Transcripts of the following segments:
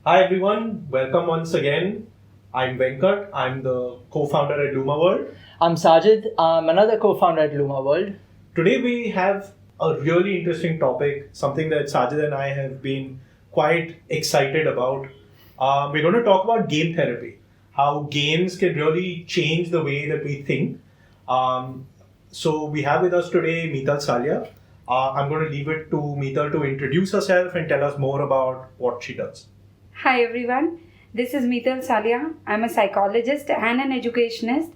Hi everyone, welcome once again. I'm Venkat, I'm the co-founder at Luma World. I'm Sajid, I'm another co-founder at Luma World. Today we have a really interesting topic, something that Sajid and I have been quite excited about. We're going to talk about game therapy, how games can really change the way that we think. So we have with us today Mital Salia. I'm going to leave it to Mital to introduce herself and tell us more about what she does. Hi everyone, this is Mital Salia. I'm a psychologist and an educationist.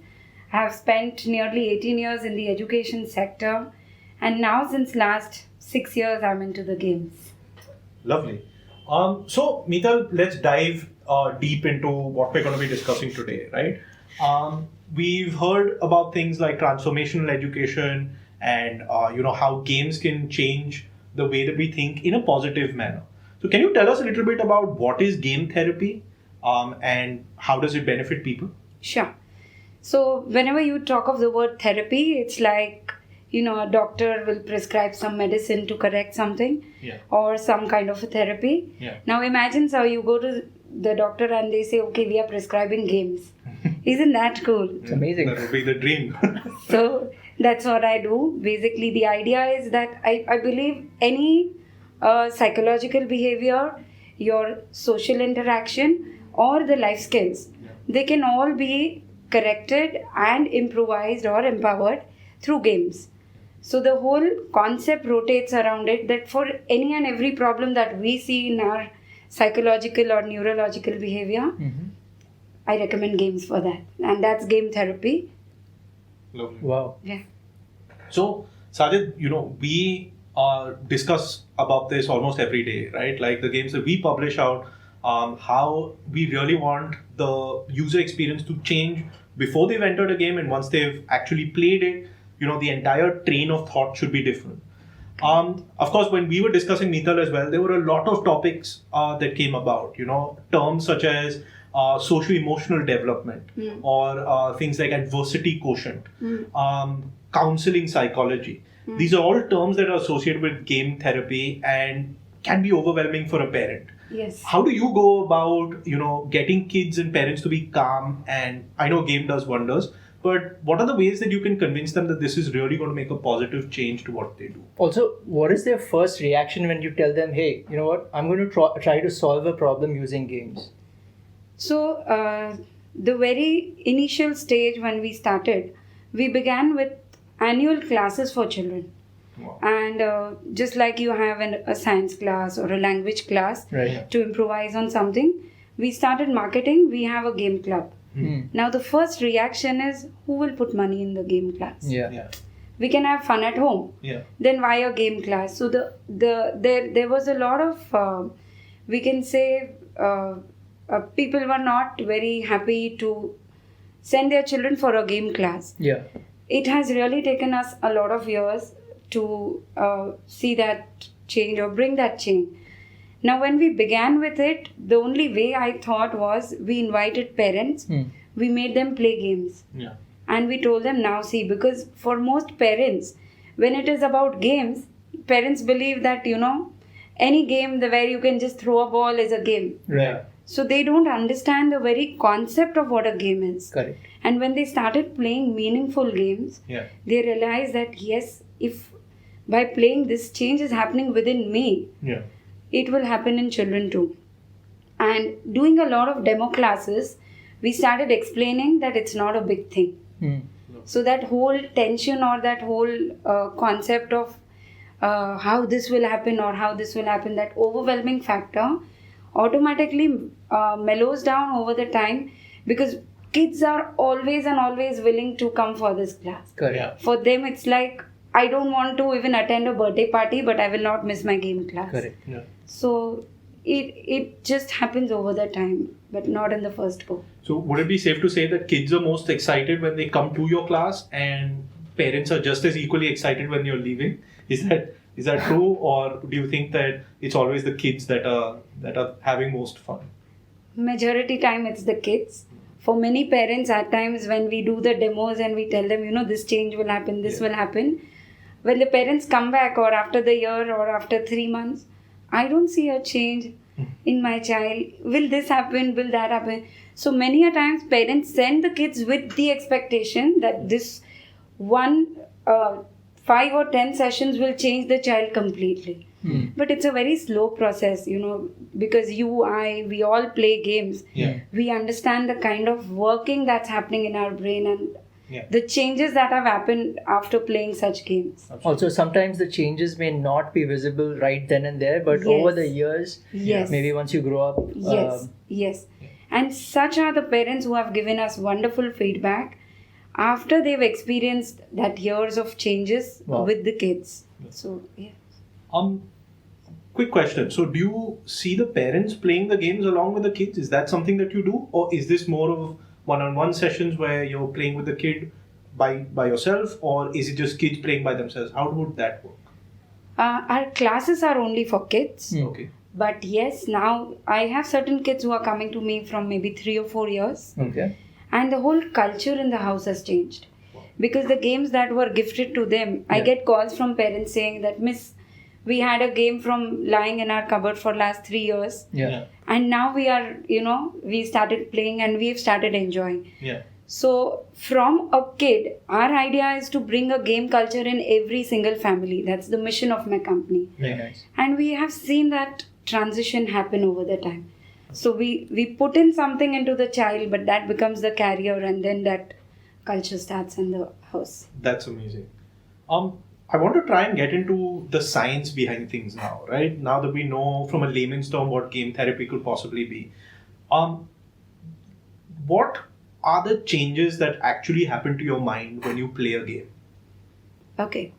I have spent nearly 18 years in the education sector, and now since last 6 years I'm into the games. Lovely. So Mital, let's dive deep into what we're going to be discussing today, right? We've heard about things like transformational education and how games can change the way that we think in a positive manner. So can you tell us a little bit about what is game therapy and how does it benefit people? Sure. So whenever you talk of the word therapy, it's like, a doctor will prescribe some medicine to correct something or some kind of a therapy. Yeah. Now imagine so you go to the doctor and they say, okay, we are prescribing games. Isn't that cool? It's amazing. That would be the dream. So that's what I do. Basically, the idea is that I believe any psychological behavior, your social interaction, or the life skills, they can all be corrected and improvised or empowered through games. So the whole concept rotates around it that for any and every problem that we see in our psychological or neurological behavior, I recommend games for that. And that's game therapy. Lovely. Wow. Yeah. So, Sajid, we discuss about this almost every day, right? Like the games that we publish out, how we really want the user experience to change before they've entered a game, and once they've actually played it, the entire train of thought should be different. Of course, when we were discussing Mital as well, there were a lot of topics that came about, terms such as socio-emotional development or things like adversity quotient, counselling psychology. These are all terms that are associated with game therapy and can be overwhelming for a parent. Yes. How do you go about, getting kids and parents to be calm? And I know game does wonders, but what are the ways that you can convince them that this is really going to make a positive change to what they do? Also, what is their first reaction when you tell them, hey, you know what, I'm going to try to solve a problem using games? So, the very initial stage when we started, we began with annual classes for children. Wow. And just like you have a science class or a language class to improvise on something, we started marketing. We have a game club. Now the first reaction is, who will put money in the game class? Yeah. We can have fun at home. Yeah. Then why a game class? So there was a lot of we can say people were not very happy to send their children for a game class. Yeah. It has really taken us a lot of years to see that change or bring that change. Now, when we began with it, the only way I thought was we invited parents, we made them play games. Yeah. And we told them, now see, because for most parents, when it is about games, parents believe that, any game where you can just throw a ball is a game. Right. So they don't understand the very concept of what a game is. Correct. And when they started playing meaningful games, they realized that yes, if by playing this change is happening within me, it will happen in children too. And doing a lot of demo classes, we started explaining that it's not a big thing. So that whole tension or that whole concept of how this will happen or how this will happen, that overwhelming factor automatically mellows down over the time, because kids are always and always willing to come for this class. Correct. Yeah. For them, it's like, I don't want to even attend a birthday party, but I will not miss my game class. Correct. Yeah. So it just happens over the time, but not in the first go. So would it be safe to say that kids are most excited when they come to your class and parents are just as equally excited when you're leaving? Is that true, or do you think that it's always the kids that are having most fun? Majority time it's the kids. For many parents, at times when we do the demos and we tell them, this change will happen, this will happen, when the parents come back or after the year or after 3 months, I don't see a change. in my child? Will this happen? Will that happen? So many a times parents send the kids with the expectation that this one 5 or 10 sessions will change the child completely. But it's a very slow process, because we all play games. We understand the kind of working that's happening in our brain and the changes that have happened after playing such games. Also, sometimes the changes may not be visible right then and there, but over the years, maybe once you grow up. Yes. And such are the parents who have given us wonderful feedback after they've experienced that years of changes with the kids. So, Quick question. So, do you see the parents playing the games along with the kids? Is that something that you do? Or is this more of one-on-one sessions where you're playing with the kid by yourself? Or is it just kids playing by themselves? How would that work? Our classes are only for kids. Okay. But yes, now I have certain kids who are coming to me from maybe 3 or 4 years. Okay. And the whole culture in the house has changed. Because the games that were gifted to them, I get calls from parents saying that, Miss, we had a game from lying in our cupboard for last 3 years. And now we are, we started playing and we've started enjoying. So from a kid, our idea is to bring a game culture in every single family. That's the mission of my company. Very nice. And we have seen that transition happen over the time. So we put in something into the child, but that becomes the carrier, and then that culture starts in the house. That's amazing. I want to try and get into the science behind things now, right? Now that we know from a layman's term what game therapy could possibly be. What are the changes that actually happen to your mind when you play a game? Okay.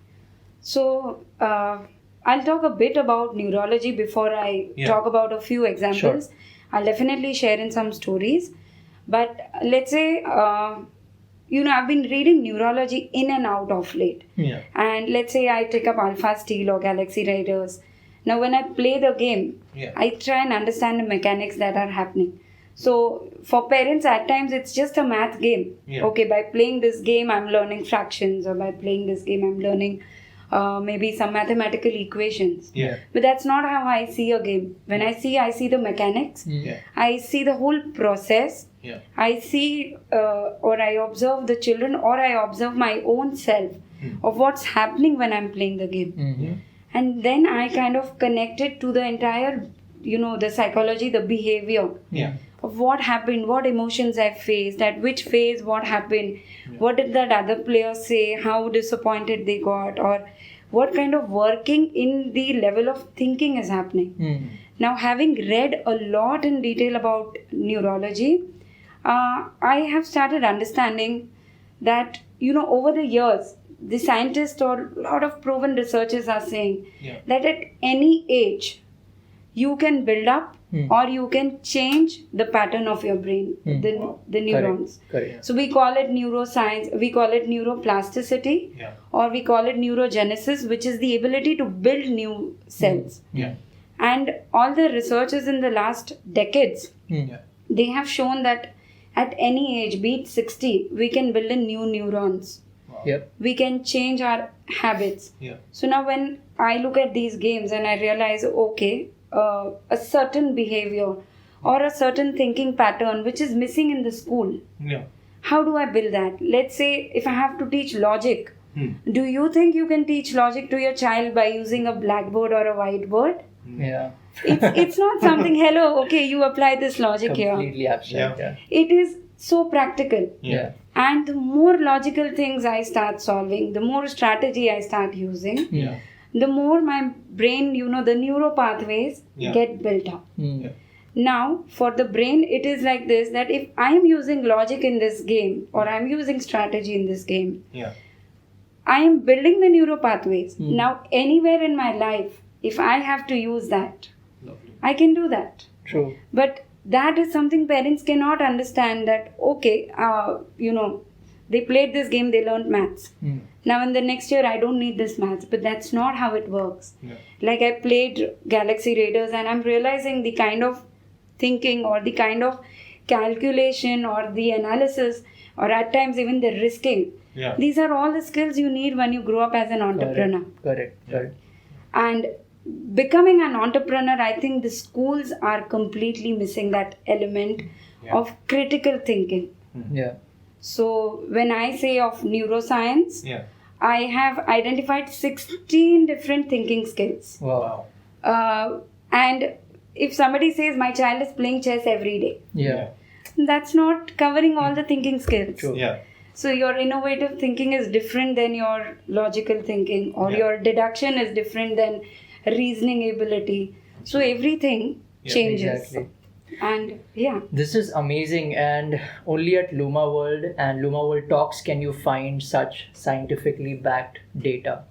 So, I'll talk a bit about neurology before I talk about a few examples. Sure. I'll definitely share in some stories. But let's say, I've been reading neurology in and out of late. And let's say I take up Alpha Steel or Galaxy Raiders. Now, when I play the game, I try and understand the mechanics that are happening. So, for parents, at times it's just a math game. Okay, by playing this game, I'm learning fractions, or by playing this game, I'm learning maybe some mathematical equations. But that's not how I see a game. When I see the mechanics. I see the whole process. I see or I observe the children, or I observe my own self of what's happening when I'm playing the game. And then I kind of connect it to the entire, the psychology, the behavior of what happened, what emotions I faced, at which phase what happened, what did that other player say, how disappointed they got, or what kind of working in the level of thinking is happening. Now, having read a lot in detail about neurology, I have started understanding that, over the years, the scientists or a lot of proven researchers are saying that at any age, you can build up or you can change the pattern of your brain, the neurons. Correct. So we call it neuroscience, we call it neuroplasticity, or we call it neurogenesis, which is the ability to build new cells. And all the researchers in the last decades, they have shown that at any age, be it 60, we can build in new neurons. We can change our habits. So now when I look at these games and I realize, okay, a certain behavior or a certain thinking pattern which is missing in the school, how do I build that? Let's say if I have to teach logic, do you think you can teach logic to your child by using a blackboard or a whiteboard? It's not something, hello, okay, you apply this logic here. Completely abstract. It is so practical. And the more logical things I start solving, the more strategy I start using, the more my brain, the neuro pathways get built up. Now, for the brain, it is like this, that if I am using logic in this game, or I am using strategy in this game, I am building the neuro pathways. Now, anywhere in my life, if I have to use that, I can do that. True. But that is something parents cannot understand, that, okay, they played this game, they learned maths. Now in the next year, I don't need this maths, but that's not how it works. Like I played Galaxy Raiders and I'm realizing the kind of thinking or the kind of calculation or the analysis or at times even the risking. These are all the skills you need when you grow up as an entrepreneur. Correct. And becoming an entrepreneur, I think the schools are completely missing that element of critical thinking. Yeah. So when I say of neuroscience, Yeah. I have identified 16 different thinking skills. Wow. And if somebody says my child is playing chess every day, Yeah. that's not covering all the thinking skills. True. Yeah. So your innovative thinking is different than your logical thinking, or your deduction is different than reasoning ability. So everything changes. Exactly. And This is amazing, and only at Luma World and Luma World Talks can you find such scientifically backed data.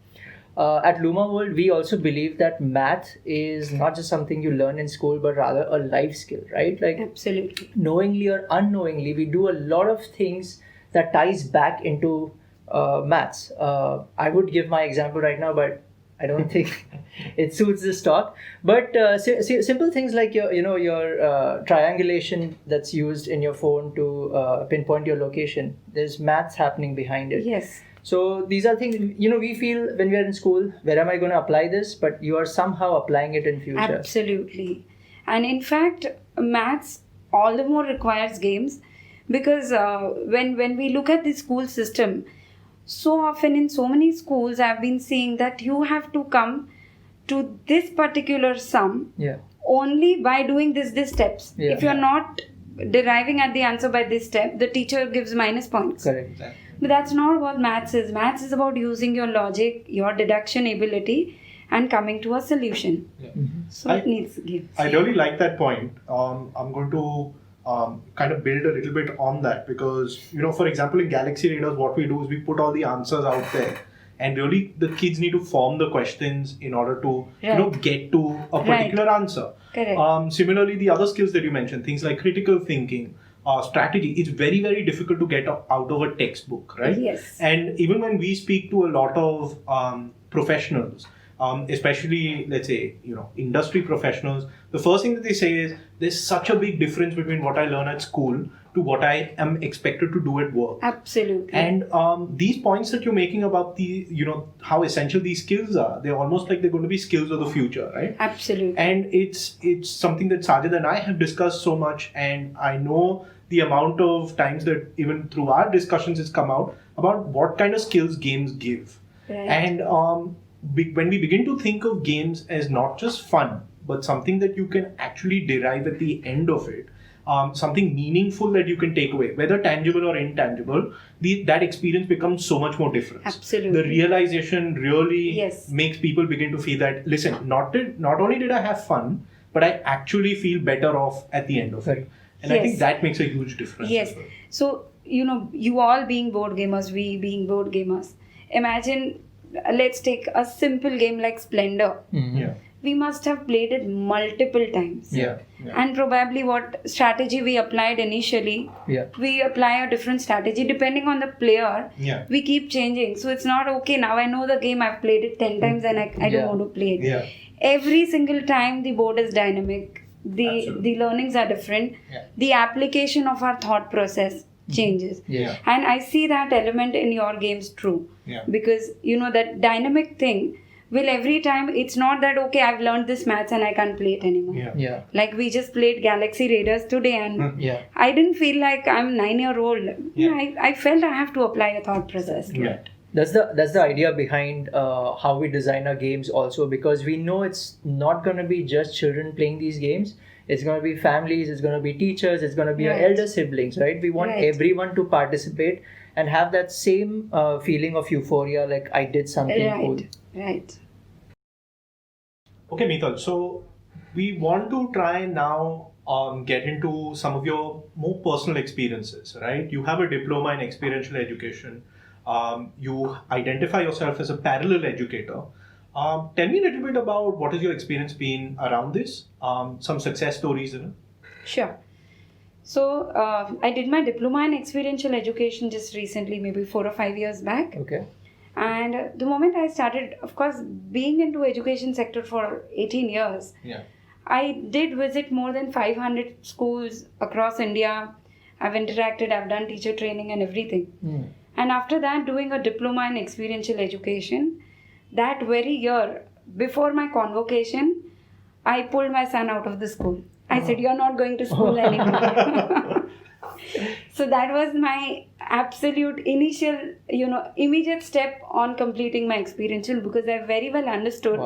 At Luma World, we also believe that math is not just something you learn in school, but rather a life skill, right? Like absolutely. knowingly or unknowingly, we do a lot of things that ties back into maths. I would give my example right now, but I don't think it suits this talk. But simple things like your triangulation that's used in your phone to pinpoint your location. There's maths happening behind it. Yes. So these are things, we feel when we are in school, where am I going to apply this? But you are somehow applying it in future. Absolutely. And in fact, maths all the more requires games, because when we look at the school system, so often in so many schools I've been seeing that you have to come to this particular sum only by doing this steps. If you're not deriving at the answer by this step, the teacher gives minus points. Correct. But that's not what maths is. Maths is about using your logic, your deduction ability, and coming to a solution. So it needs games. I really like that point. I'm going to kind of build a little bit on that, because for example, in Galaxy Raiders, what we do is we put all the answers out there, and really the kids need to form the questions in order to get to a particular answer. Correct. Similarly, the other skills that you mentioned, things like critical thinking, strategy, it's very, very difficult to get out of a textbook, right? Yes. And even when we speak to a lot of professionals, especially let's say industry professionals, the first thing that they say is there's such a big difference between what I learn at school to what I am expected to do at work. Absolutely. And these points that you're making about the how essential these skills are, they're almost like they're going to be skills of the future, right? Absolutely. And it's something that Sajid and I have discussed so much, and I know the amount of times that even through our discussions it's come out about what kind of skills games give. Right. And when we begin to think of games as not just fun, but something that you can actually derive at the end of it, something meaningful that you can take away, whether tangible or intangible, that experience becomes so much more different. Absolutely. The realization really makes people begin to feel that, listen, not only did I have fun, but I actually feel better off at the end of it. And I think that makes a huge difference. Yes. As well. So, you all being board gamers, we being board gamers, imagine, let's take a simple game like Splendor. Yeah. We must have played it multiple times. Yeah. And probably what strategy we applied initially, we apply a different strategy depending on the player. Yeah. We keep changing. So it's not okay, now I know the game, I've played it 10 times and I don't want to play it. Yeah. Every single time the board is dynamic. The learnings are different. The application of our thought process changes. And I see that element in your games true. Because that dynamic thing will every time, it's not that okay, I've learned this maths and I can't play it anymore. Like we just played Galaxy Raiders today, and I didn't feel like I'm 9-year-old. I felt I have to apply a thought process to it. That's the idea behind how we design our games also, because we know it's not going to be just children playing these games. It's going to be families, it's going to be teachers, it's going to be your elder siblings, right? We want everyone to participate and have that same feeling of euphoria, like I did something cool. Right. Okay, Mital. So we want to try now get into some of your more personal experiences, right? You have a diploma in experiential education. You identify yourself as a parallel educator. Tell me a little bit about what has your experience been around this, some success stories in it. Sure. So I did my diploma in experiential education just recently, maybe 4 or 5 years back. Okay. And the moment I started, of course, being into education sector for 18 years, I did visit more than 500 schools across India. I've interacted, I've done teacher training and everything. And after that, doing a diploma in experiential education, that very year, before my convocation, I pulled my son out of the school. I said, "You're not going to school anymore." So that was my absolute initial, immediate step on completing my experiential, because I very well understood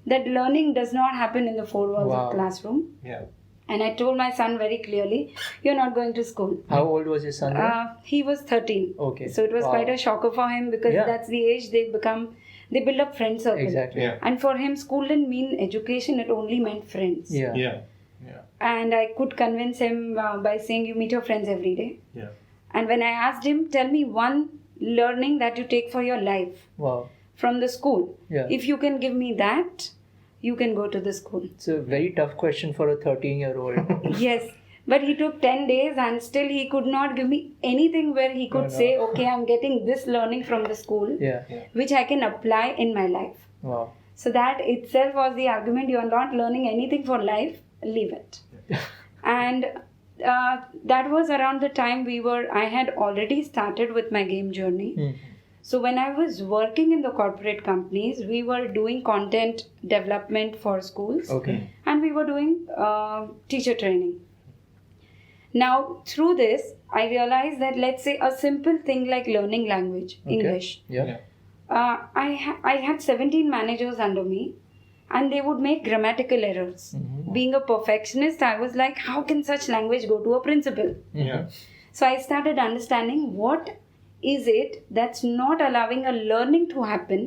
that learning does not happen in the four walls of classroom. Yeah. And I told my son very clearly, "You're not going to school." How old was your son? He was 13. Okay. So it was quite a shocker for him, because that's the age they build up friend circle. Exactly. Yeah. And for him, school didn't mean education, it only meant friends. Yeah. And I could convince him by saying, "You meet your friends every day." Yeah. And when I asked him, "Tell me one learning that you take for your life from the school. Yeah. If you can give me that, you can go to the school." It's a very tough question for a 13-year-old. Yes. But he took 10 days and still he could not give me anything where he could say, "Okay, I'm getting this learning from the school, which I can apply in my life." Wow. So that itself was the argument. You are not learning anything for life, leave it. And that was around the time I had already started with my game journey. So when I was working in the corporate companies, we were doing content development for schools. Okay. And we were doing teacher training. Now, through this, I realized that, let's say, a simple thing like learning language, English. Yeah. I had 17 managers under me, and they would make grammatical errors. Being a perfectionist, I was like, how can such language go to a principal? Yeah. So I started understanding what is it that's not allowing a learning to happen.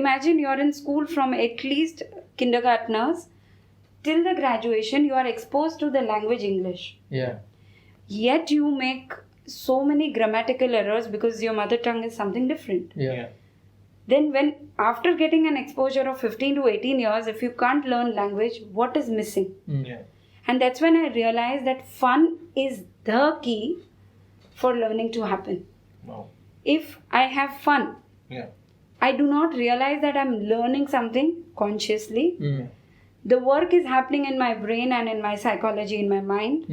Imagine you're in school from at least kindergartners till the graduation, you are exposed to the language English. Yeah. Yet you make so many grammatical errors because your mother tongue is something different. Yeah. Then after getting an exposure of 15 to 18 years, if you can't learn language, what is missing? Yeah. And that's when I realized that fun is the key for learning to happen. Wow. If I have fun, I do not realize that I'm learning something consciously. The work is happening in my brain and in my psychology, in my mind.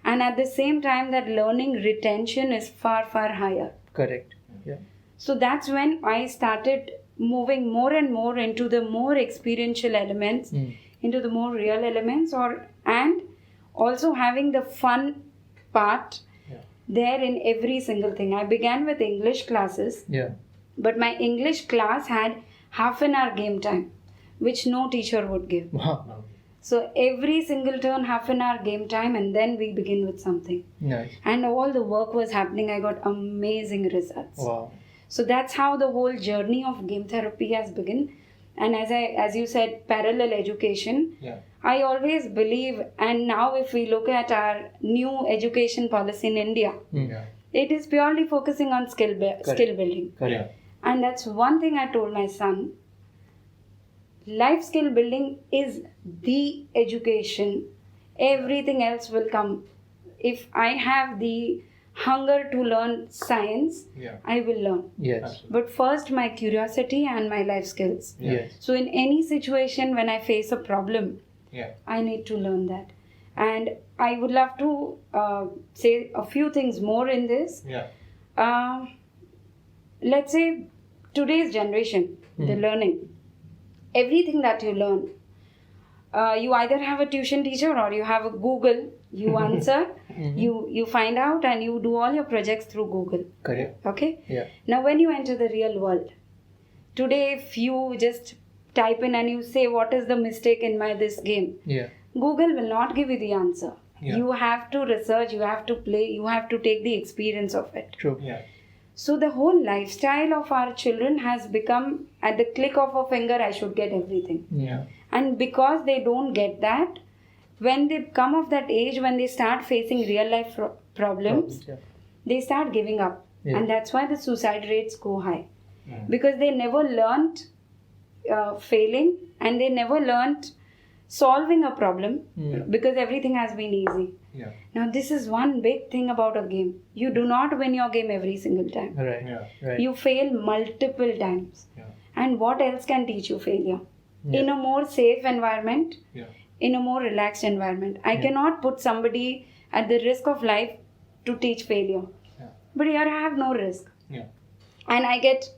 And at the same time, that learning retention is far, far higher. Correct. Yeah. So that's when I started moving more and more into the more experiential elements, into the more real elements, and also having the fun part there in every single thing. I began with English classes, but my English class had half an hour game time, which no teacher would give. Wow. So every single turn, half an hour game time, and then we begin with something. Nice. And all the work was happening. I got amazing results. Wow. So that's how the whole journey of game therapy has begun. And as you said, parallel education. I always believe, and now if we look at our new education policy in India, it is purely focusing on skill building. Correct. And that's one thing I told my son. Life skill building is the education. Everything else will come. If I have the hunger to learn science, I will learn. Yes. Absolutely. But first, my curiosity and my life skills. Yes. So in any situation when I face a problem, I need to learn that. And I would love to say a few things more in this. Let's say today's generation, the learning, everything that you learn, you either have a tuition teacher or you have a Google. You answer, you find out, and you do all your projects through Google. Correct. Okay? Yeah. Now when you enter the real world, today if you just type in and you say, what is the mistake in this game? Google will not give you the answer. You have to research, you have to play, you have to take the experience of it. True. So the whole lifestyle of our children has become, at the click of a finger, I should get everything. And because they don't get that, when they come of that age, when they start facing real life problems, they start giving up. And that's why the suicide rates go high. Because they never learnt failing, and they never learnt solving a problem, because everything has been easy. Now this is one big thing about a game. You do not win your game every single time. Right. You fail multiple times. And what else can teach you failure? In a more safe environment, in a more relaxed environment. I cannot put somebody at the risk of life to teach failure. But here I have no risk. And I get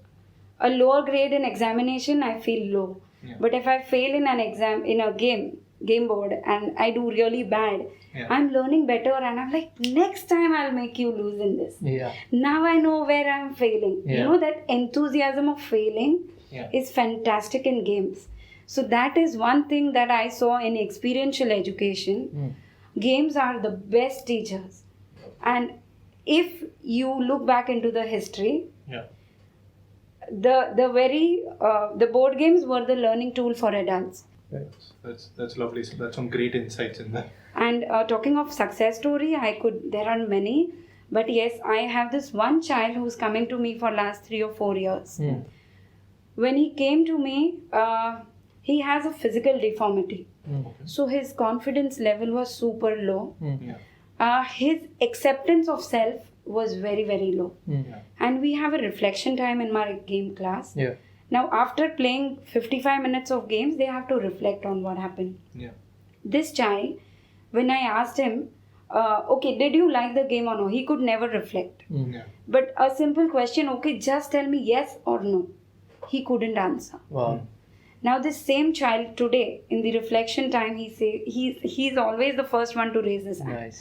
a lower grade in examination, I feel low. Yeah. But if I fail in an exam, in a game board, and I do really bad, I'm learning better, and I'm like, next time I'll make you lose in this. Now I know where I'm failing. That enthusiasm of failing is fantastic in games. So that is one thing that I saw in experiential education. Games are the best teachers. And if you look back into the history, the board games were the learning tool for adults. Right. That's lovely. So that's some great insights in there. And talking of success story, there are many, but yes, I have this one child who's coming to me for last 3 or 4 years. When he came to me, he has a physical deformity. So his confidence level was super low. His acceptance of self was very, very low. And we have a reflection time in my game class. Now, after playing 55 minutes of games, they have to reflect on what happened. This child, when I asked him, okay, did you like the game or no? He could never reflect. But a simple question, okay, just tell me yes or no. He couldn't answer. Now, this same child today, in the reflection time, he's always the first one to raise his hand.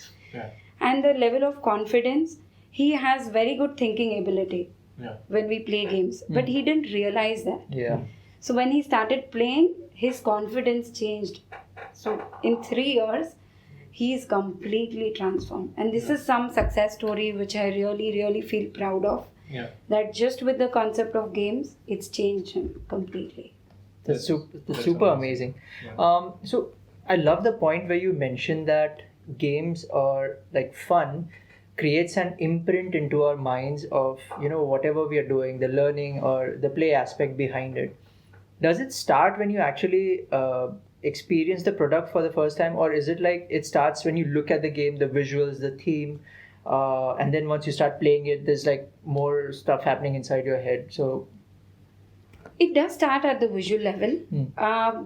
And the level of confidence, he has very good thinking ability when we play games. But he didn't realize that. So when he started playing, his confidence changed. So in 3 years, he is completely transformed. And this is some success story which I really, really feel proud of. That just with the concept of games, it's changed him completely. That's super amazing. So I love the point where you mentioned that games are like fun creates an imprint into our minds of whatever we are doing, the learning or the play aspect behind it. Does it start when you actually experience the product for the first time, or is it like it starts when you look at the game, the visuals, the theme, and then once you start playing it, there's like more stuff happening inside your head? So it does start at the visual level,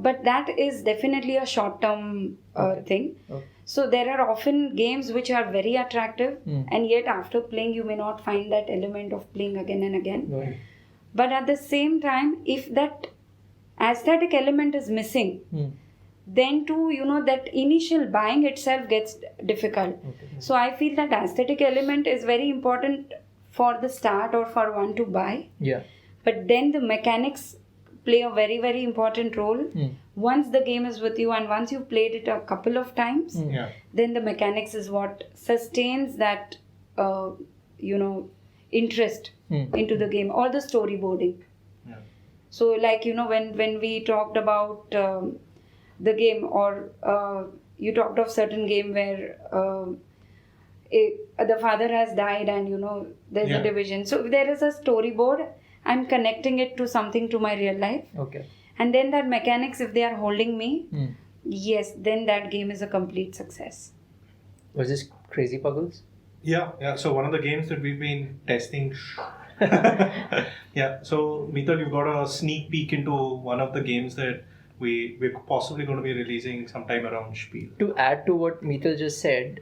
but that is definitely a short-term thing. So there are often games which are very attractive, and yet after playing you may not find that element of playing again and again. But at the same time, if that aesthetic element is missing, then too, that initial buying itself gets difficult. So I feel that aesthetic element is very important for the start or for one to buy. But then the mechanics play a very, very important role. Once the game is with you and once you've played it a couple of times, then the mechanics is what sustains that, interest into the game or the storyboarding. So like, when we talked about the game or you talked of certain game where the father has died and, there's a division. So if there is a storyboard, I'm connecting it to something to my real life. And then that mechanics, if they are holding me, yes, then that game is a complete success. Was this Crazy Puggles? Yeah. So one of the games that we've been testing. So Mital, you've got a sneak peek into one of the games that we're possibly going to be releasing sometime around SPIEL. To add to what Mital just said,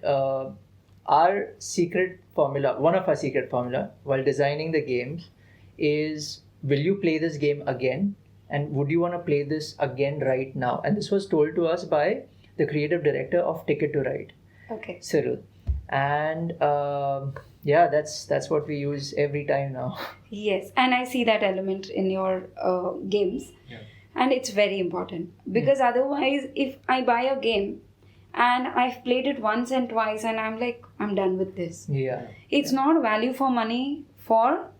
our secret formula, one of our secret formula while designing the games is, will you play this game again? And would you want to play this again right now? And this was told to us by the creative director of Ticket to Ride, Cyril. And that's what we use every time now. Yes, and I see that element in your games. And it's very important because otherwise, if I buy a game and I've played it once and twice and I'm like, I'm done with this. It's not value for money for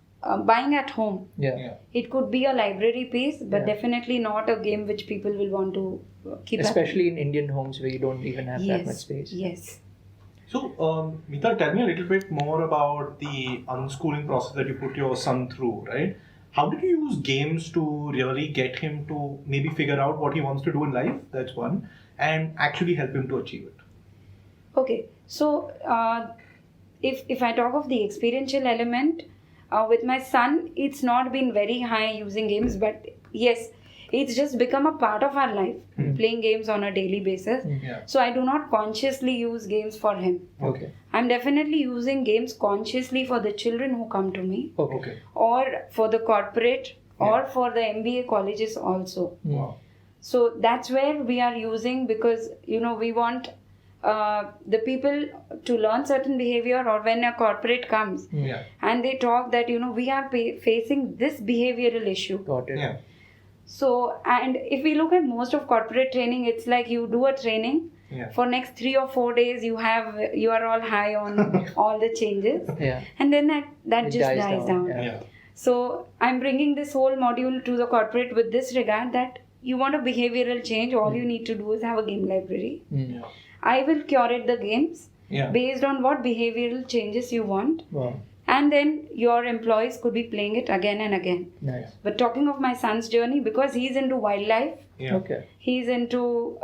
buying at home. It could be a library piece, but definitely not a game which people will want to keep. Especially in Indian homes where you don't even have that much space. So, Mital, tell me a little bit more about the unschooling process that you put your son through, right? How did you use games to really get him to maybe figure out what he wants to do in life? That's one. And actually help him to achieve it. Okay. So, if I talk of the experiential element, with my son, it's not been very high using games, but yes, it's just become a part of our life, playing games on a daily basis. So I do not consciously use games for him. I'm definitely using games consciously for the children who come to me, or for the corporate, or for the MBA colleges also. So that's where we are using, because we want the people to learn certain behavior, or when a corporate comes and they talk that we are facing this behavioral issue. Got it. Yeah. So, and if we look at most of corporate training, it's like you do a training for next 3 or 4 days, you are all high on all the changes, and then that just dies down. Yeah. So I'm bringing this whole module to the corporate with this regard, that you want a behavioral change, all you need to do is have a game library. I will curate the games based on what behavioral changes you want. Wow. And then your employees could be playing it again and again. Nice. But talking of my son's journey, because he's into wildlife, Okay. he's into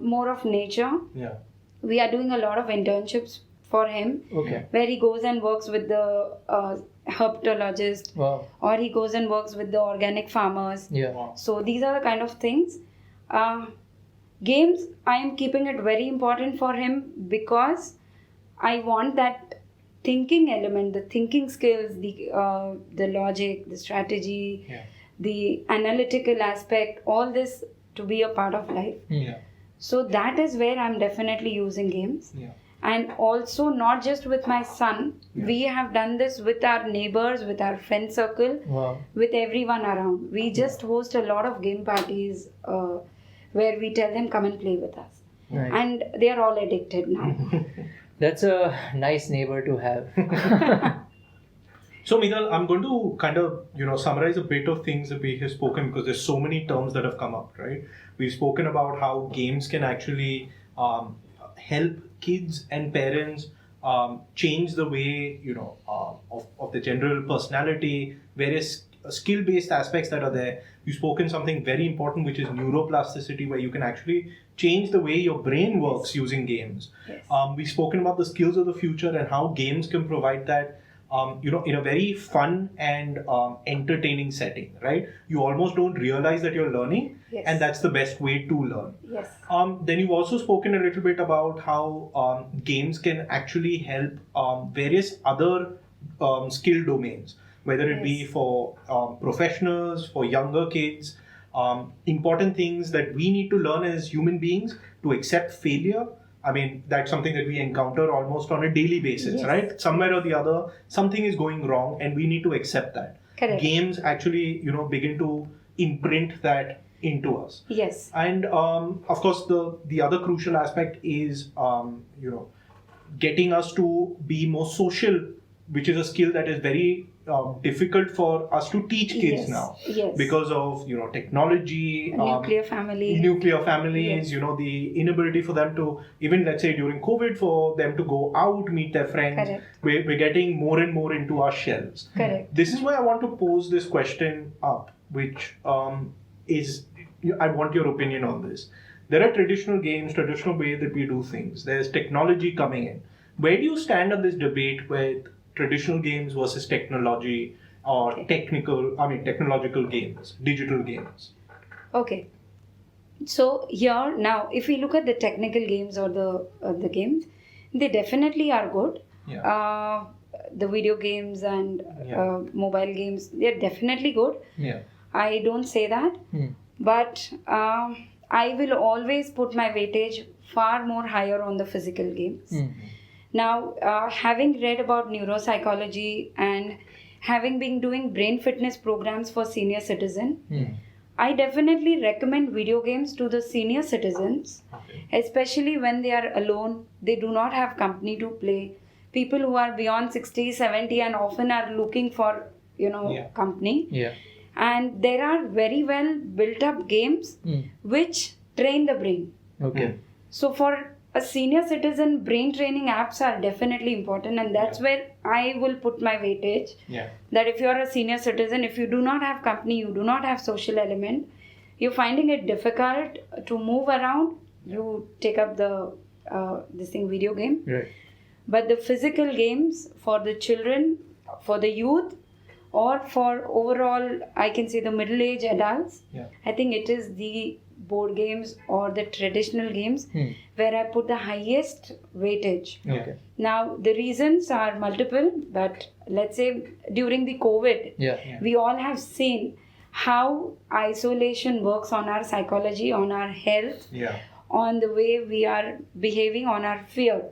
more of nature. Yeah. We are doing a lot of internships for him, Okay. where he goes and works with the herpetologist, Wow. or he goes and works with the organic farmers. Yeah. Wow. So these are the kind of things. Games, I am keeping it very important for him, because I want that thinking element, the thinking skills, the logic, the strategy, the analytical aspect, all this to be a part of life. Yeah. So that is where I'm definitely using games. Yeah. And also not just with my son, we have done this with our neighbors, with our friend circle, Wow. with everyone around. We just host a lot of game parties where we tell them come and play with us. Nice. And they are all addicted now. That's a nice neighbor to have. So Mital, I'm going to kind of summarize a bit of things that we have spoken, because there's so many terms that have come up, right? We've spoken about how games can actually help kids and parents change the way of the general personality, various skill-based aspects that are there. You've spoken something very important, which is neuroplasticity, where you can actually change the way your brain works using games. Yes. We've spoken about the skills of the future and how games can provide that, in a very fun and entertaining setting, right? You almost don't realize that you're learning, and that's the best way to learn. Yes. Then you've also spoken a little bit about how games can actually help various other skill domains, whether it be for professionals, for younger kids. Important things that we need to learn as human beings, to accept failure. I mean, that's something that we encounter almost on a daily basis, right? Somewhere or the other, something is going wrong, and we need to accept that. Correct. Games actually, begin to imprint that into us. Yes. And of course, the other crucial aspect is, getting us to be more social, which is a skill that is very difficult for us to teach kids now, because of technology, nuclear families, the inability for them to, even let's say during COVID, for them to go out, meet their friends. Correct. We're getting more and more into our shells. Correct. This is why I want to pose this question up, which is, I want your opinion on this. There are traditional games, traditional ways that we do things. There's technology coming in. Where do you stand on this debate with traditional games versus technology, or technological games, digital games? Okay. So here now, if we look at the technical games or the games, they definitely are good. Yeah. The video games and mobile games, they're definitely good. Yeah. I don't say that, but I will always put my weightage far more higher on the physical games. Now, having read about neuropsychology and having been doing brain fitness programs for senior citizens, I definitely recommend video games to the senior citizens, especially when they are alone, they do not have company to play. People who are beyond 60, 70 and often are looking for, company. Yeah. And there are very well built up games which train the brain. Okay. So for a senior citizen, brain training apps are definitely important, and that's where I will put my weightage. Yeah. That if you're a senior citizen, if you do not have company, you do not have social element, you're finding it difficult to move around, you take up the video game. Right. But the physical games for the children, for the youth, or for overall, I can say the middle-aged adults, I think it is the board games or the traditional games where I put the highest weightage. Okay. Now, the reasons are multiple, but let's say during the COVID, we all have seen how isolation works on our psychology, on our health, on the way we are behaving, on our fear.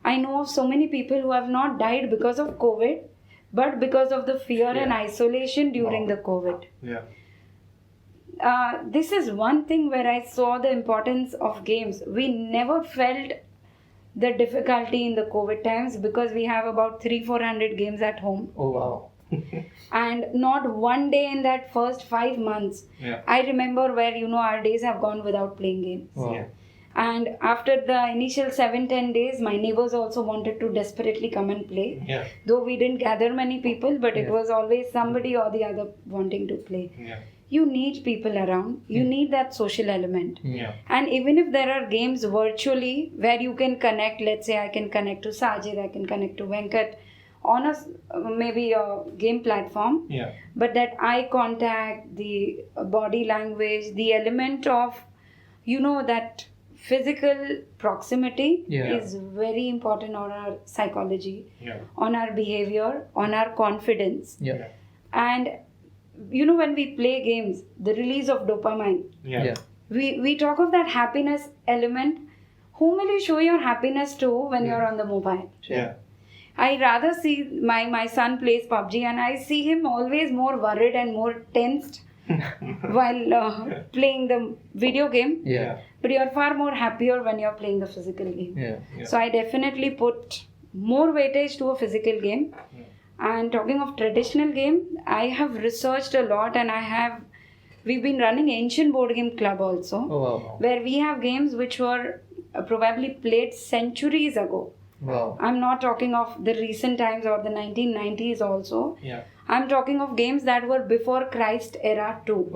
I know of so many people who have not died because of COVID, but because of the fear and isolation during the COVID. This is one thing where I saw the importance of games. We never felt the difficulty in the COVID times because we have about 300-400 games at home. Oh wow. And not one day in that first 5 months I remember where our days have gone without playing games. Wow. And after the initial 7-10 days, my neighbors also wanted to desperately come and play. Though we didn't gather many people, but it was always somebody or the other wanting to play. You need people around. You need that social element. And even if there are games virtually where you can connect, let's say I can connect to Sajid, I can connect to Venkat on maybe a game platform. But that eye contact, the body language, the element of, that physical proximity is very important on our psychology, on our behavior, on our confidence. And when we play games, the release of dopamine, we talk of that happiness element. Whom will you show your happiness to when you're on the mobile? I rather see my son plays PUBG and I see him always more worried and more tensed while playing the video game. But you're far more happier when you're playing the physical game. So I definitely put more weightage to a physical game. And talking of traditional game, I have researched a lot and we've been running Ancient Boardgame Club also, where we have games which were probably played centuries ago. I'm not talking of the recent times or the 1990s also. I'm talking of games that were before Christ era too.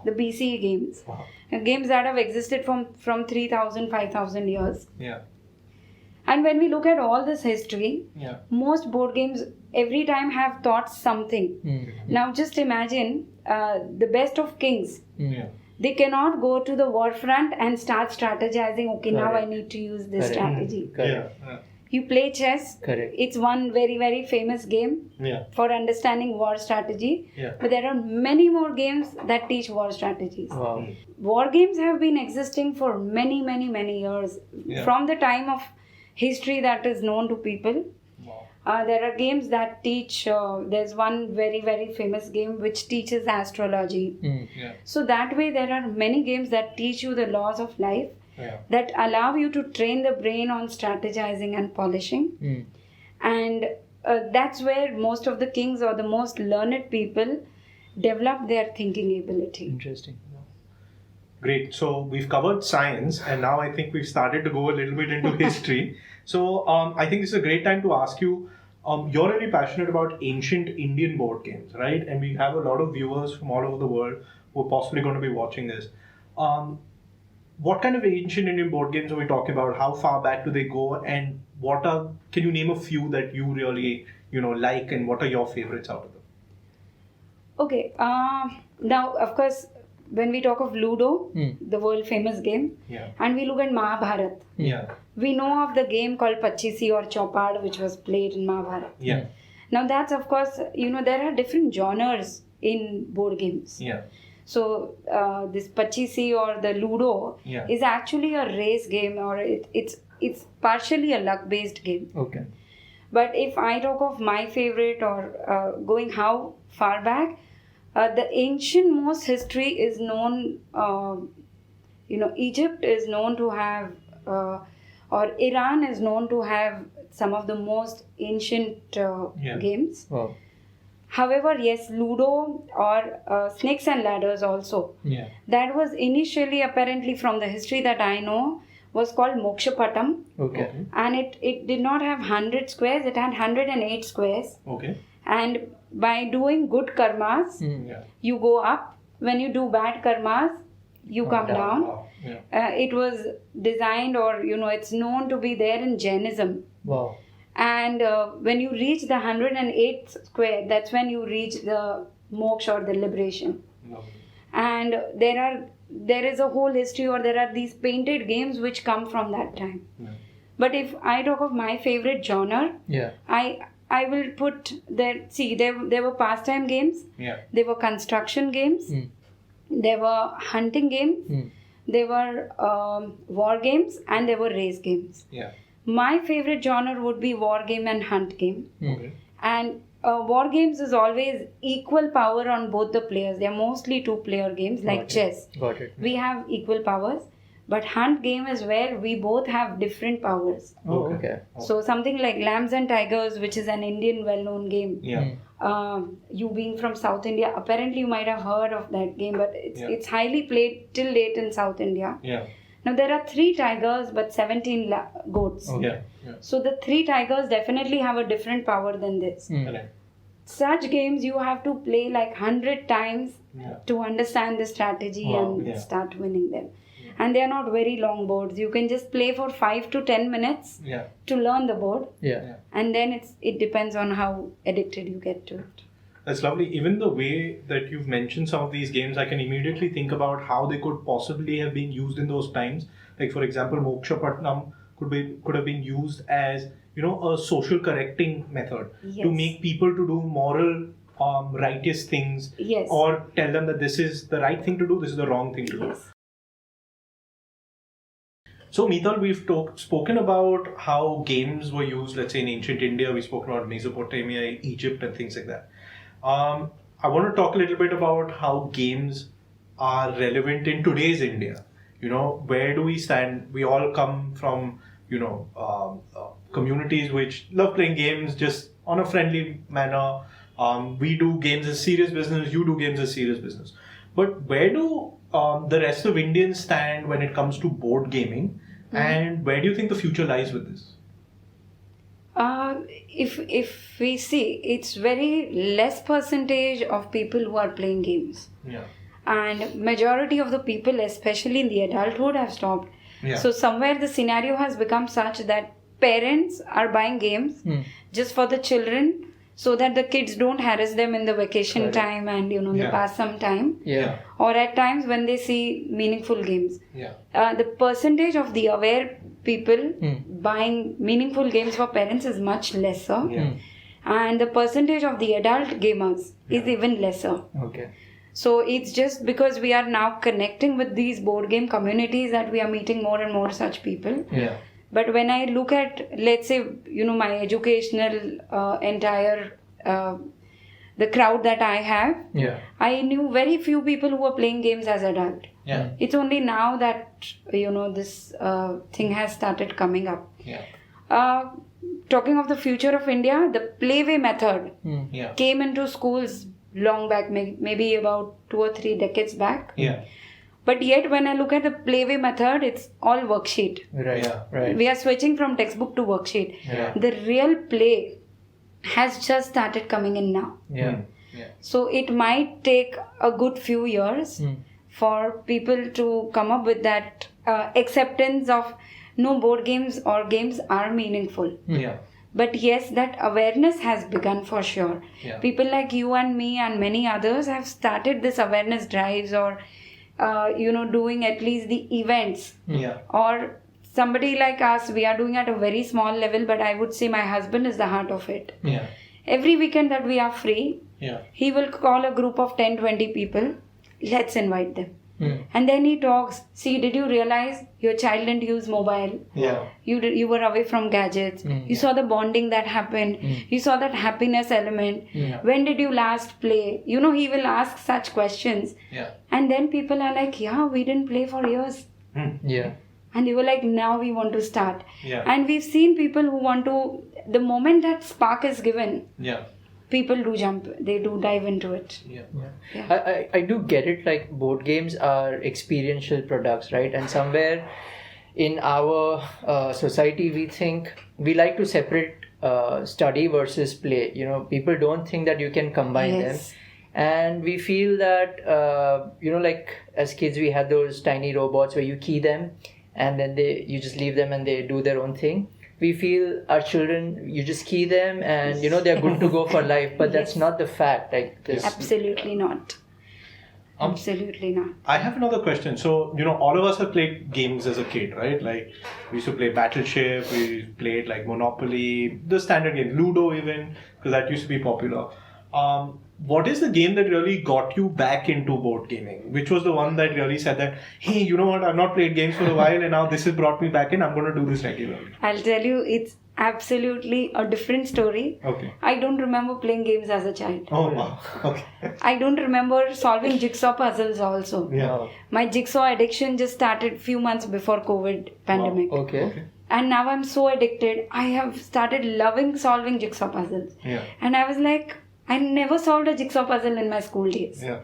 The BCE games. Games that have existed from 3,000, 5,000 years. And when we look at all this history, most board games every time have taught something. Now just imagine the best of kings. They cannot go to the war front and start strategizing, okay, now I need to use this strategy. You play chess. It's one very, very famous game for understanding war strategy. But there are many more games that teach war strategies. War games have been existing for many, many, many years. From the time of history that is known to people. There are games that teach, there's one very, very famous game which teaches astrology. So that way there are many games that teach you the laws of life. That allow you to train the brain on strategizing and polishing. And that's where most of the kings or the most learned people develop their thinking ability. Interesting. Great. So we've covered science and now I think we've started to go a little bit into history. So I think this is a great time to ask you, you're really passionate about ancient Indian board games, right? And we have a lot of viewers from all over the world who are possibly going to be watching this. What kind of ancient Indian board games are we talking about? How far back do they go? And can you name a few that you really, like, and what are your favorites out of them? Okay. Now, of course, when we talk of Ludo, the world famous game, and we look at Mahabharata, we know of the game called Pachisi or Chopad, which was played in Mahabharata. Now that's, of course, there are different genres in board games. So this Pachisi or the Ludo is actually a race game, or it's partially a luck-based game. But if I talk of my favorite or going how far back, the ancient most history is known, Egypt is known to have, or Iran is known to have some of the most ancient games. However, yes, Ludo or Snakes and Ladders also. That was initially apparently from the history that I know was called Mokshapatam. And it did not have 100 squares, it had 108 squares. And by doing good karmas, you go up. When you do bad karmas, you come down. It was designed or, it's known to be there in Jainism. And when you reach the 108th square, that's when you reach the moksha or the liberation. And there is a whole history, or there are these painted games which come from that time. But if I talk of my favorite genre, I I will put there were pastime games, there were construction games, there were hunting games, there were war games, and there were race games. My favorite genre would be war game and hunt game. Okay. And war games is always equal power on both the players. They are mostly 2-player games like chess. Got it. We have equal powers. But hunt game is where we both have different powers. Oh, okay. So something like Lambs and Tigers, which is an Indian well-known game. You being from South India, apparently you might have heard of that game, but it's highly played till date in South India. Now there are 3 tigers but 17 goats. So the 3 tigers definitely have a different power than this. Such games you have to play like 100 times to understand the strategy and start winning them. And they are not very long boards. You can just play for 5 to 10 minutes to learn the board. And then it depends on how addicted you get to it. That's lovely. Even the way that you've mentioned some of these games, I can immediately think about how they could possibly have been used in those times. Like, for example, Moksha Patnam could have been used as, a social correcting method to make people to do moral, righteous things, or tell them that this is the right thing to do, this is the wrong thing to do. So, Mital, we've spoken about how games were used, let's say in ancient India, we've spoken about Mesopotamia, Egypt, and things like that. I want to talk a little bit about how games are relevant in today's India. Where do we stand? We all come from, communities which love playing games just on a friendly manner. We do games as serious business, you do games as serious business. But where do the rest of Indians stand when it comes to board gaming, and where do you think the future lies with this? If we see, it's very less percentage of people who are playing games. And majority of the people, especially in the adulthood, have stopped. So somewhere the scenario has become such that parents are buying games just for the children, so that the kids don't harass them in the vacation time and they pass some time. Or at times when they see meaningful games. The percentage of the aware people buying meaningful games for parents is much lesser. And the percentage of the adult gamers is even lesser. So it's just because we are now connecting with these board game communities that we are meeting more and more such people. But when I look at, let's say, my educational entire, the crowd that I have, I knew very few people who were playing games as adult. It's only now that, this thing has started coming up. Talking of the future of India, the playway method came into schools long back, maybe about 2 or 3 decades back. But yet when I look at the playway method, it's all worksheet. We are switching from textbook to worksheet. The real play has just started coming in now. So it might take a good few years for people to come up with that acceptance of no, board games or games are meaningful. But yes, that awareness has begun for sure. People like you and me and many others have started this awareness drives or doing at least the events. Or somebody like us, we are doing at a very small level, but I would say my husband is the heart of it. Every weekend that we are free, he will call a group of 10-20 people. Let's invite them. And then he talks, see, did you realize your child didn't use mobile? You were away from gadgets. You saw the bonding that happened. You saw that happiness element. When did you last play? He will ask such questions. And then people are like, we didn't play for years. And they were like, now we want to start. And we've seen people who want to, the moment that spark is given, people do jump, they do dive into it. I do get it, like board games are experiential products, right? And somewhere in our society, we like to separate study versus play. People don't think that you can combine them. And we feel that, like as kids, we had those tiny robots where you key them and then you just leave them and they do their own thing. We feel our children, you just key them and they're good to go for life, but that's not the fact. Like this. Absolutely not. Absolutely not. I have another question. So, all of us have played games as a kid, right? Like, we used to play Battleship, we played like Monopoly, the standard game, Ludo even, because that used to be popular. What is the game that really got you back into board gaming? Which was the one that really said that, hey, you know what, I've not played games for a while and now this has brought me back in, I'm going to do this regularly. I'll tell you, it's absolutely a different story. Okay. I don't remember playing games as a child. Oh, wow. Okay. I don't remember solving jigsaw puzzles also. Yeah. My jigsaw addiction just started few months before COVID pandemic. Wow. Okay. And now I'm so addicted. I have started loving solving jigsaw puzzles. Yeah. And I was like, I never solved a jigsaw puzzle in my school days. Yeah.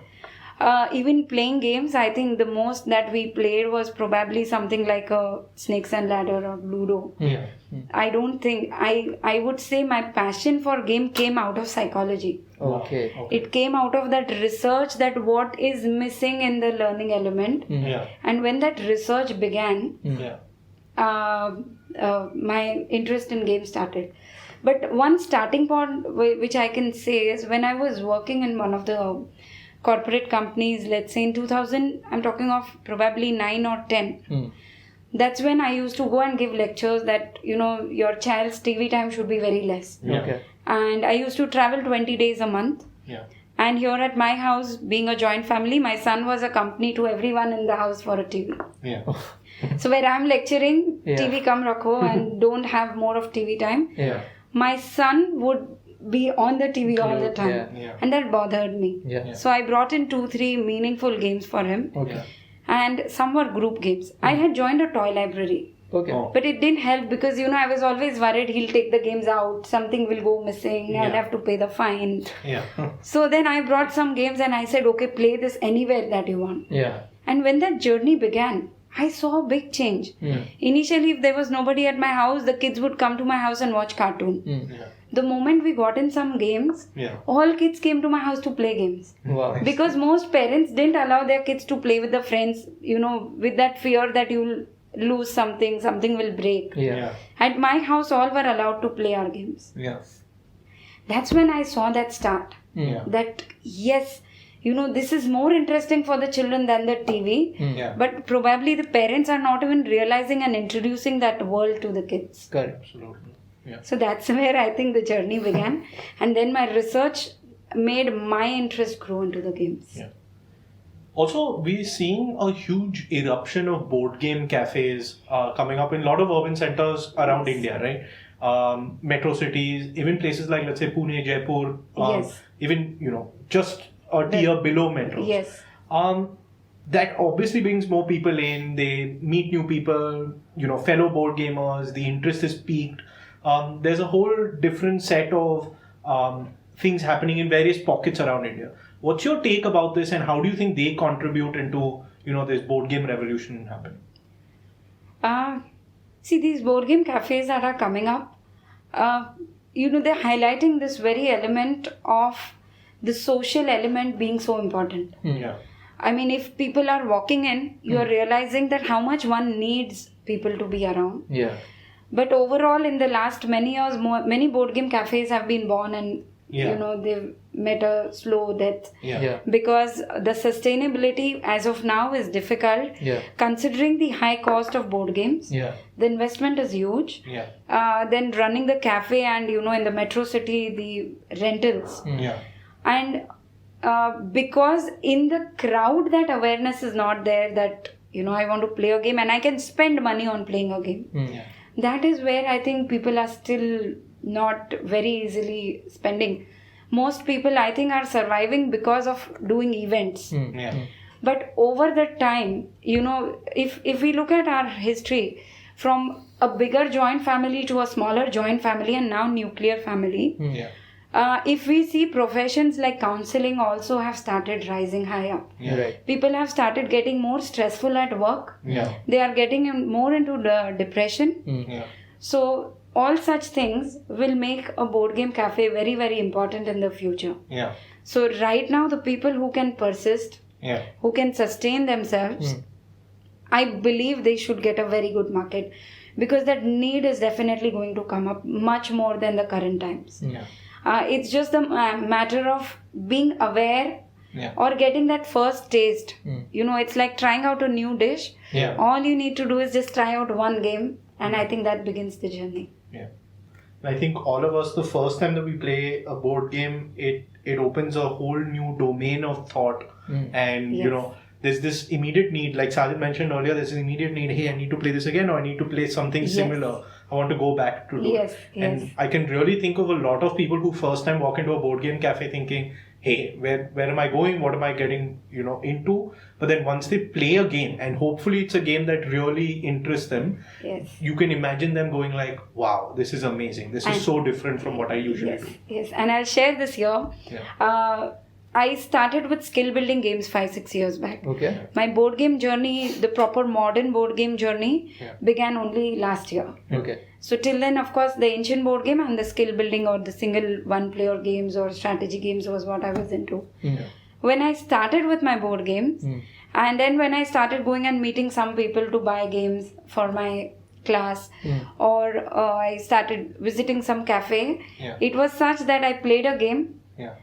Even playing games, I think the most that we played was probably something like a Snakes and Ladder or Ludo. Yeah. I don't think, I would say my passion for game came out of psychology. Okay. It came out of that research that what is missing in the learning element. Yeah. And when that research began, Yeah. my interest in games started. But one starting point which I can say is when I was working in one of the corporate companies, let's say in 2000, I'm talking of probably 9 or 10. That's when I used to go and give lectures that, your child's TV time should be very less. Yeah. Okay. And I used to travel 20 days a month. Yeah. And here at my house, being a joint family, my son was a company to everyone in the house for a TV. Yeah. So where I'm lecturing, Yeah. TV kam rakho and don't have more of TV time. Yeah. My son would be on the TV all the time. Yeah. Yeah. And that bothered me. Yeah. So I brought in 2-3 meaningful games for him. Okay. And some were group games. I had joined a toy library. Okay. Oh. But it didn't help because, I was always worried he'll take the games out. Something will go missing. I'll Yeah. have to pay the fine. Yeah. So then I brought some games and I said, okay, play this anywhere that you want. Yeah. And when that journey began, I saw a big change. Initially, if there was nobody at my house, the kids would come to my house and watch cartoon. Yeah. The moment we got in some games, Yeah. all kids came to my house to play games. Wow. Because most parents didn't allow their kids to play with the friends, with that fear that you'll lose something will break. Yeah. At my house, all were allowed to play our games. Yeah. That's when I saw that start. Yeah. That, yes, this is more interesting for the children than the TV. Yeah. But probably the parents are not even realizing and introducing that world to the kids. Correct. Absolutely. Yeah. So that's where I think the journey began. And then my research made my interest grow into the games. Yeah. Also, we're seeing a huge eruption of board game cafes coming up in a lot of urban centers around India, right? Metro cities, even places like, let's say, Pune, Jaipur, Yes. even, just a tier below metros. Yes. That obviously brings more people in, they meet new people, fellow board gamers, the interest is peaked. There's a whole different set of things happening in various pockets around India. What's your take about this and how do you think they contribute into, this board game revolution happening? See, these board game cafes that are coming up, they're highlighting this very element of the social element being so important. Yeah. I mean, if people are walking in, you are realizing that how much one needs people to be around. Yeah. But overall, in the last many years, many board game cafes have been born and, they've met a slow death. Yeah. Yeah. Because the sustainability as of now is difficult. Yeah. Considering the high cost of board games, Yeah. the investment is huge. Yeah. Then running the cafe and, in the metro city, the rentals. Yeah. And because in the crowd, that awareness is not there that, I want to play a game and I can spend money on playing a game. Yeah. That is where I think people are still not very easily spending. Most people, I think, are surviving because of doing events. Yeah. But over the time, if we look at our history from a bigger joint family to a smaller joint family and now nuclear family, Yeah. if we see professions like counseling also have started rising high up. Yeah. Right. People have started getting more stressful at work. Yeah. They are getting more into the depression. Yeah. So all such things will make a board game cafe very, very important in the future. Yeah. So right now, the people who can persist, Yeah. who can sustain themselves, I believe they should get a very good market because that need is definitely going to come up much more than the current times. Yeah. It's just a matter of being aware or getting that first taste. It's like trying out a new dish. All you need to do is just try out one game, and I think that begins the journey. I think all of us, the first time that we play a board game, it opens a whole new domain of thought. And there's this immediate need, like Sajid mentioned earlier, there's an immediate need, hey, I need to play this again, or I need to play something similar. I want to go back to do it. And I can really think of a lot of people who first time walk into a board game cafe thinking, hey, where am I going? What am I getting, into? But then once they play a game, and hopefully it's a game that really interests them, you can imagine them going like, wow, this is amazing. This is so different from what I usually do. Yes, and I'll share this here. I started with skill building games 5-6 years back. My board game journey, the proper modern board game journey, began only last year. So till then, of course, the Ancient Boardgame and the skill building or the single one player games or strategy games was what I was into. When I started with my board games, and then when I started going and meeting some people to buy games for my class, or I started visiting some cafe, it was such that I played a game.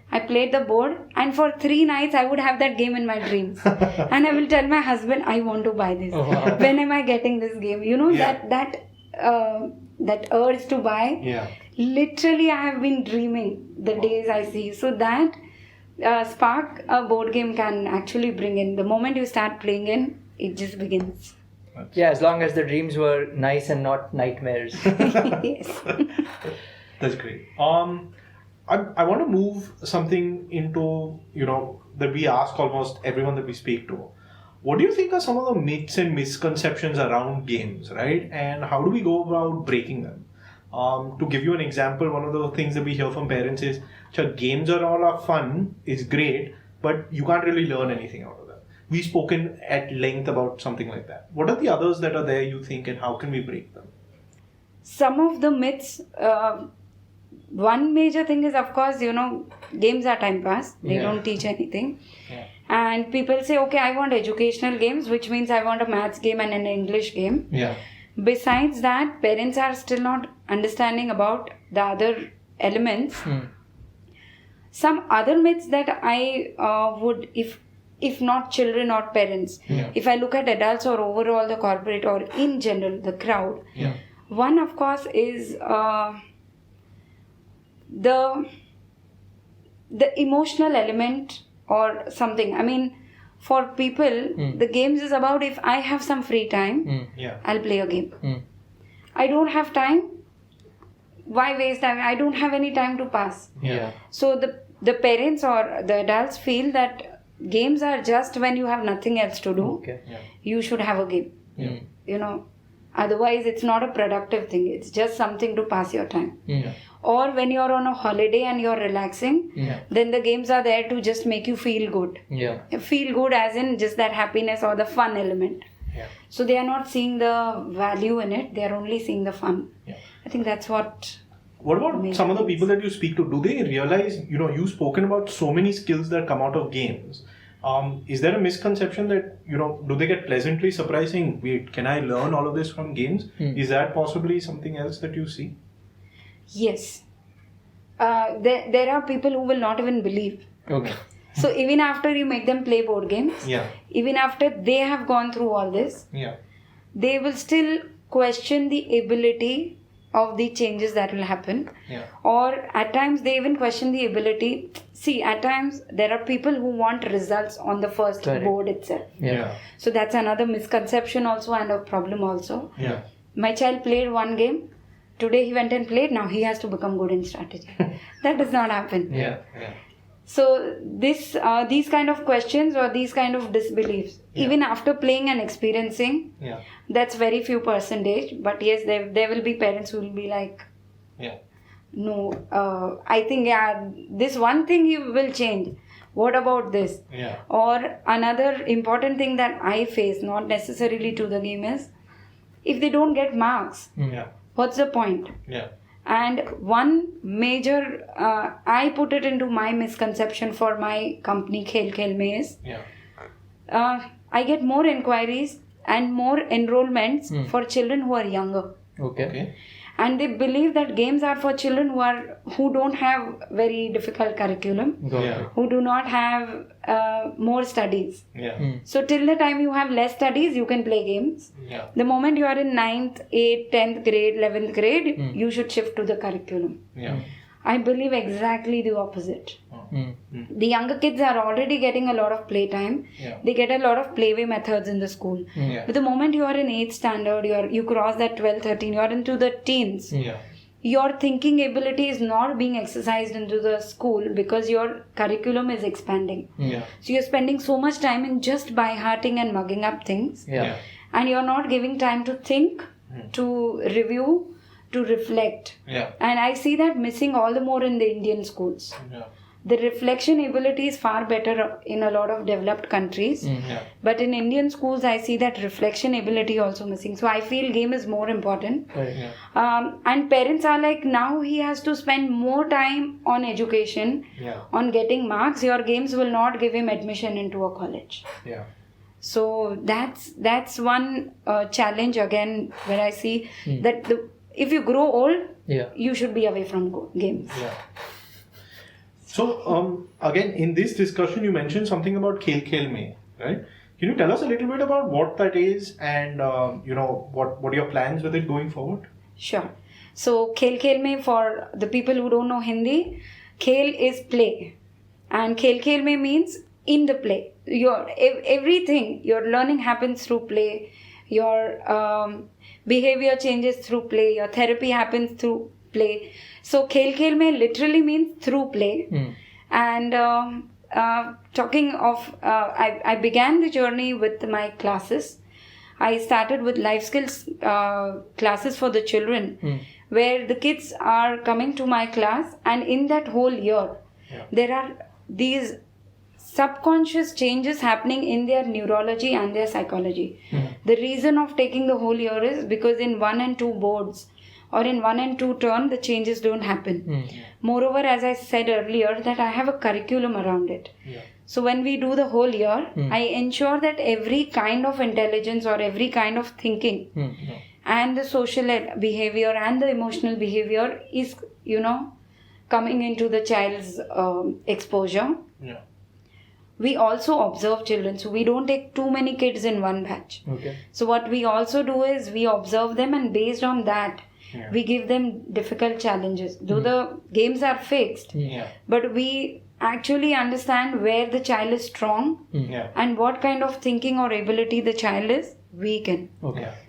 I played the board, and for 3 nights I would have that game in my dreams. And I will tell my husband, I want to buy this. When am I getting this game? That urge to buy. Literally, I have been dreaming the days I see. So that spark a board game can actually bring in. The moment you start playing in, it just begins. Yeah, as long as the dreams were nice and not nightmares. Yes. That's great. I want to move something into, that we ask almost everyone that we speak to. What do you think are some of the myths and misconceptions around games, right? And how do we go about breaking them? To give you an example, one of the things that we hear from parents is, games are fun, is great, but you can't really learn anything out of them. We've spoken at length about something like that. What are the others that are there, you think, and how can we break them? Some of the myths... one major thing is, of course, games are time pass. They don't teach anything. And people say, okay, I want educational games, which means I want a maths game and an English game. Besides that, parents are still not understanding about the other elements. Some other myths that I would, if not children or parents, if I look at adults or overall the corporate or in general the crowd, one of course is... the emotional element or something. I mean, for people, the games is about, if I have some free time, I'll play a game. I don't have time. Why waste time? I don't have any time to pass. So the parents or the adults feel that games are just when you have nothing else to do. You should have a game. Otherwise, it's not a productive thing. It's just something to pass your time. Or when you're on a holiday and you're relaxing, then the games are there to just make you feel good. Feel good as in just that happiness or the fun element. So they are not seeing the value in it. They are only seeing the fun. I think that's what... What about some of the people that you speak to? Do they realize, you've spoken about so many skills that come out of games. Is there a misconception that, do they get pleasantly surprising? Wait, can I learn all of this from games? Is that possibly something else that you see? Yes. There are people who will not even believe. So even after you make them play board games, even after they have gone through all this, they will still question the ability of the changes that will happen. Or at times they even question the ability. See, at times there are people who want results on the first board itself. So that's another misconception also and a problem also. My child played one game. Today he went and played. Now he has to become good in strategy. That does not happen. So these kind of questions or these kind of disbeliefs, even after playing and experiencing, that's very few percentage. But yes, there will be parents who will be like, no, I think this one thing you will change. What about this? Or another important thing that I face, not necessarily to the game, is if they don't get marks, what's the point? And one major, I put it into my misconception for my company, Khel Khel Mein, is I get more inquiries and more enrollments for children who are younger. and they believe that games are for children who don't have very difficult curriculum, who do not have more studies. So till the time you have less studies, you can play games. The moment you are in 9th, 8th, 10th grade, 11th grade, you should shift to the curriculum. I believe exactly the opposite. The younger kids are already getting a lot of playtime. They get a lot of playway methods in the school. But the moment you are in 8th standard, you cross that 12, 13, you are into the teens. Your thinking ability is not being exercised into the school because your curriculum is expanding. So you're spending so much time in just by-hearting and mugging up things. And you're not giving time to think, to review, to reflect. And I see that missing all the more in the Indian schools. The reflection ability is far better in a lot of developed countries. But in Indian schools, I see that reflection ability also missing. So I feel game is more important. And parents are like, now he has to spend more time on education, on getting marks. Your games will not give him admission into a college. So that's one challenge again where I see that if you grow old, you should be away from games. So again, in this discussion, you mentioned something about Khel Mein, right? Can you tell us a little bit about what that is and what are your plans with it going forward? Sure. So Khel Mein, for the people who don't know Hindi, Khel is play, and Khel Mein means in the play. Everything, your learning happens through play. Your behavior changes through play. Your therapy happens through play. So Khel Mein literally means through play. And talking of, I began the journey with my classes. I started with life skills classes for the children, where the kids are coming to my class, and in that whole year, there are these subconscious changes happening in their neurology and their psychology. The reason of taking the whole year is because in 1 and 2 boards or in 1 and 2 term, the changes don't happen. Moreover, as I said earlier, that I have a curriculum around it. So when we do the whole year, I ensure that every kind of intelligence or every kind of thinking and the social behavior and the emotional behavior is, coming into the child's exposure. We also observe children, so we don't take too many kids in one batch. So what we also do is we observe them, and based on that, we give them difficult challenges. Though the games are fixed, but we actually understand where the child is strong and what kind of thinking or ability the child is weak in.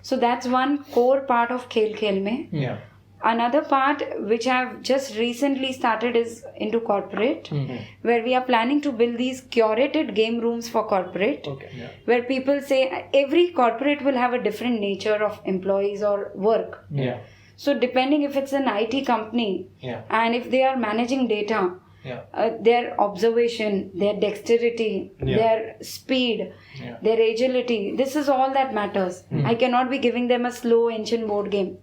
So that's one core part of Khel Mein. Another part which I've just recently started is into corporate, where we are planning to build these curated game rooms for corporate, where people say every corporate will have a different nature of employees or work. So depending if it's an IT company and if they are managing data, their observation, their dexterity, their speed, their agility, this is all that matters. I cannot be giving them a slow ancient board game.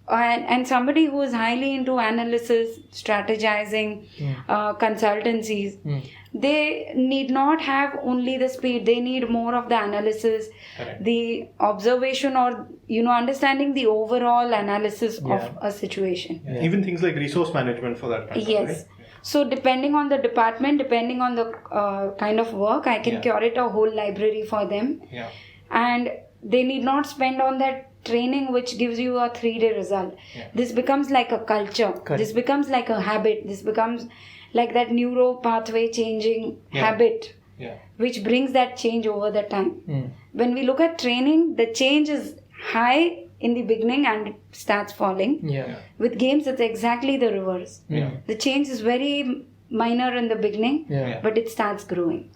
And somebody who is highly into analysis, strategizing, consultancies, they need not have only the speed. They need more of the analysis, the observation, or understanding the overall analysis of a situation. Even things like resource management for that matter. Right? So depending on the department, depending on the kind of work, I can curate a whole library for them. And they need not spend on that training which gives you a 3-day result. This becomes like a culture. This becomes like a habit. This becomes like that neuro pathway changing habit, which brings that change over the time. When we look at training, the change is high in the beginning and it starts falling. With games, it's exactly the reverse. The change is very minor in the beginning, but it starts growing.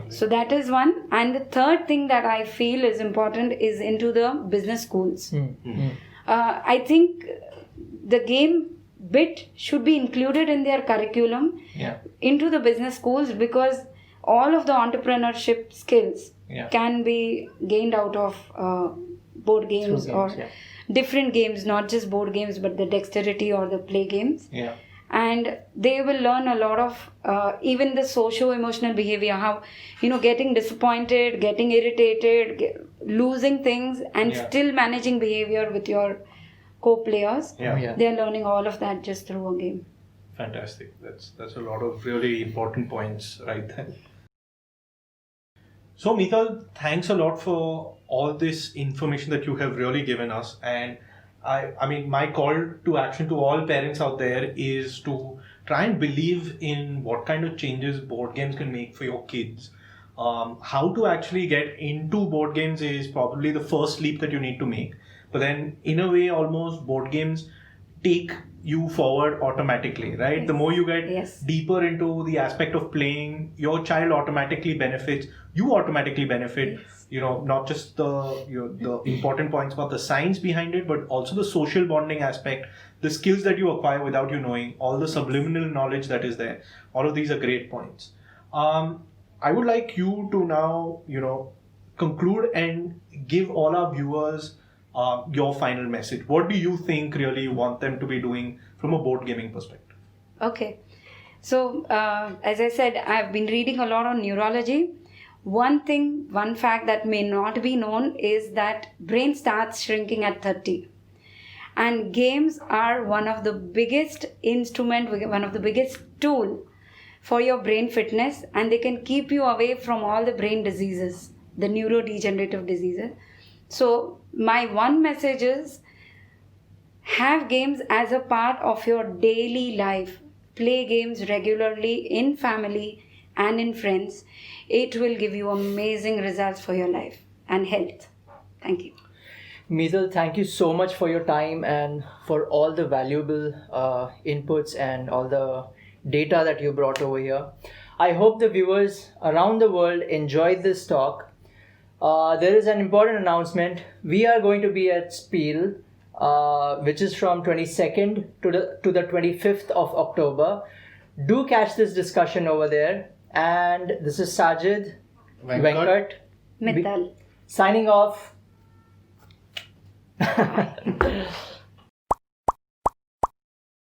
So that is one. And the third thing that I feel is important is into the business schools. I think the game bit should be included in their curriculum into the business schools, because all of the entrepreneurship skills can be gained out of board games or different games, not just board games, but the dexterity or the play games. And they will learn a lot of even the socio-emotional behavior, how getting disappointed, getting irritated, losing things, and still managing behavior with your co-players. Yeah. They are learning all of that just through a game. Fantastic. That's a lot of really important points right there. So Mital, thanks a lot for all this information that you have really given us. And I mean, my call to action to all parents out there is to try and believe in what kind of changes board games can make for your kids. How to actually get into board games is probably the first leap that you need to make. But then, in a way, almost board games take you forward automatically, right? Yes. The more you get Yes. deeper into the aspect of playing, your child automatically benefits. You automatically benefit. Yes. You know, not just the important points about the science behind it, but also the social bonding aspect, the skills that you acquire without you knowing, all the subliminal knowledge that is there. All of these are great points. I would like you to now, conclude and give all our viewers your final message. What do you think really you want them to be doing from a board gaming perspective? Okay. So, as I said, I've been reading a lot on neurology. One fact that may not be known is that brain starts shrinking at 30. And games are one of the biggest one of the biggest tool for your brain fitness, and they can keep you away from all the brain diseases, the neurodegenerative diseases. So my one message is, have games as a part of your daily life. Play games regularly in family and in friends. It will give you amazing results for your life and health. Thank you. Mital, thank you so much for your time and for all the valuable inputs and all the data that you brought over here. I hope the viewers around the world enjoyed this talk. There is an important announcement. We are going to be at SPIEL, which is from 22nd to the 25th of October. Do catch this discussion over there. And this is Sajid, Venkat, Mital. signing off.